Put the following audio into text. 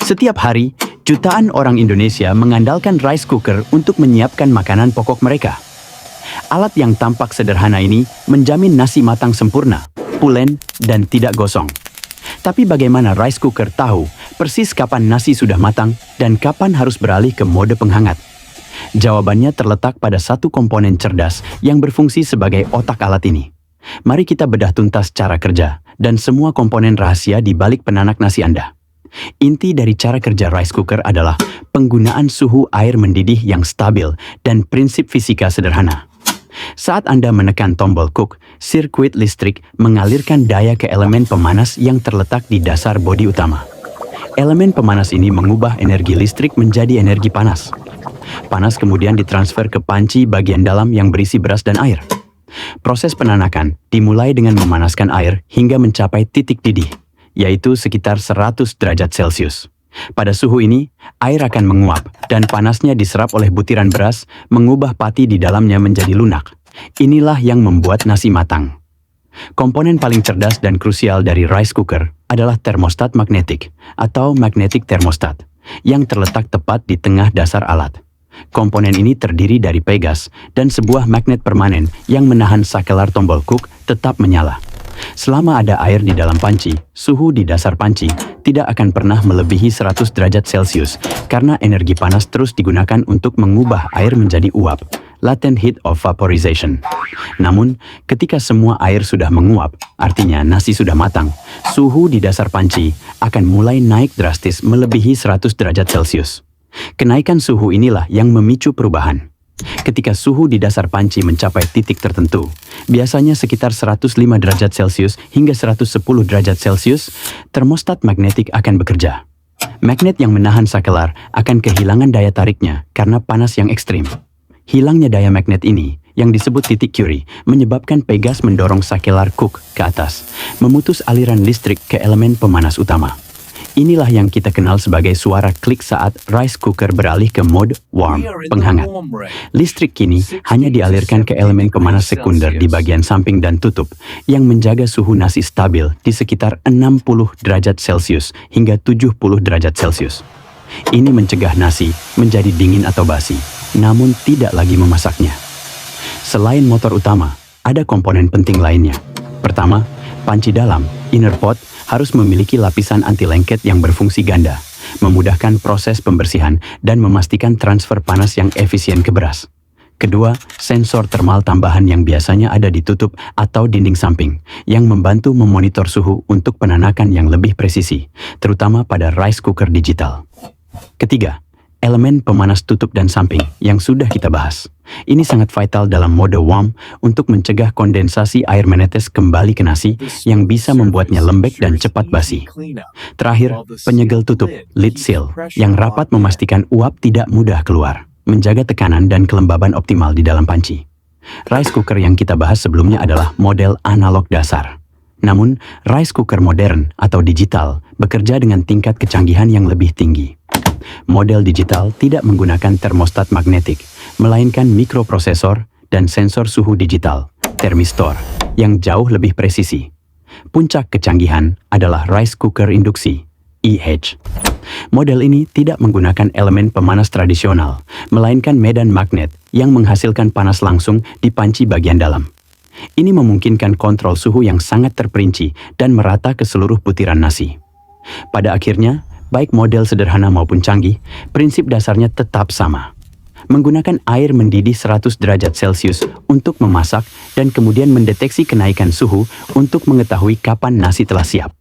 Setiap hari, jutaan orang Indonesia mengandalkan rice cooker untuk menyiapkan makanan pokok mereka. Alat yang tampak sederhana ini menjamin nasi matang sempurna, pulen, dan tidak gosong. Tapi bagaimana rice cooker tahu persis kapan nasi sudah matang dan kapan harus beralih ke mode penghangat? Jawabannya terletak pada satu komponen cerdas yang berfungsi sebagai otak alat ini. Mari kita bedah tuntas cara kerja dan semua komponen rahasia di balik penanak nasi Anda. Inti dari cara kerja rice cooker adalah penggunaan suhu air mendidih yang stabil dan prinsip fisika sederhana. Saat Anda menekan tombol cook, sirkuit listrik mengalirkan daya ke elemen pemanas yang terletak di dasar bodi utama. Elemen pemanas ini mengubah energi listrik menjadi energi panas. Panas kemudian ditransfer ke panci bagian dalam yang berisi beras dan air. Proses penanakan dimulai dengan memanaskan air hingga mencapai titik didih, yaitu sekitar 100 derajat Celcius. Pada suhu ini, air akan menguap dan panasnya diserap oleh butiran beras, mengubah pati di dalamnya menjadi lunak. Inilah yang membuat nasi matang. Komponen paling cerdas dan krusial dari rice cooker adalah termostat magnetik atau magnetic thermostat yang terletak tepat di tengah dasar alat. Komponen ini terdiri dari pegas dan sebuah magnet permanen yang menahan sakelar tombol cook tetap menyala. Selama ada air di dalam panci, suhu di dasar panci tidak akan pernah melebihi 100 derajat Celcius karena energi panas terus digunakan untuk mengubah air menjadi uap, latent heat of vaporization. Namun, ketika semua air sudah menguap, artinya nasi sudah matang, suhu di dasar panci akan mulai naik drastis melebihi 100 derajat Celcius. Kenaikan suhu inilah yang memicu perubahan. Ketika suhu di dasar panci mencapai titik tertentu, biasanya sekitar 105 derajat Celcius hingga 110 derajat Celcius, termostat magnetik akan bekerja. Magnet yang menahan sakelar akan kehilangan daya tariknya karena panas yang ekstrim. Hilangnya daya magnet ini, yang disebut titik Curie, menyebabkan pegas mendorong sakelar cook ke atas, memutus aliran listrik ke elemen pemanas utama. Inilah yang kita kenal sebagai suara klik saat rice cooker beralih ke mode warm, penghangat. Listrik kini hanya dialirkan ke elemen pemanas sekunder di bagian samping dan tutup, yang menjaga suhu nasi stabil di sekitar 60 derajat Celcius hingga 70 derajat Celcius. Ini mencegah nasi menjadi dingin atau basi, namun tidak lagi memasaknya. Selain motor utama, ada komponen penting lainnya. Pertama, panci dalam, inner pot, harus memiliki lapisan anti lengket yang berfungsi ganda, memudahkan proses pembersihan dan memastikan transfer panas yang efisien ke beras. Kedua, sensor termal tambahan yang biasanya ada di tutup atau dinding samping, yang membantu memonitor suhu untuk penanakan yang lebih presisi, terutama pada rice cooker digital. Ketiga, elemen pemanas tutup dan samping yang sudah kita bahas. Ini sangat vital dalam mode warm untuk mencegah kondensasi air menetes kembali ke nasi yang bisa membuatnya lembek dan cepat basi. Terakhir, penyegel tutup, lid seal, yang rapat memastikan uap tidak mudah keluar, menjaga tekanan dan kelembaban optimal di dalam panci. Rice cooker yang kita bahas sebelumnya adalah model analog dasar. Namun, rice cooker modern atau digital bekerja dengan tingkat kecanggihan yang lebih tinggi. Model digital tidak menggunakan termostat magnetik, melainkan mikroprosesor dan sensor suhu digital, thermistor, yang jauh lebih presisi. Puncak kecanggihan adalah rice cooker induksi, IH. Model ini tidak menggunakan elemen pemanas tradisional, melainkan medan magnet yang menghasilkan panas langsung di panci bagian dalam. Ini memungkinkan kontrol suhu yang sangat terperinci dan merata ke seluruh butiran nasi. Pada akhirnya, baik model sederhana maupun canggih, prinsip dasarnya tetap sama. Menggunakan air mendidih 100 derajat Celcius untuk memasak dan kemudian mendeteksi kenaikan suhu untuk mengetahui kapan nasi telah siap.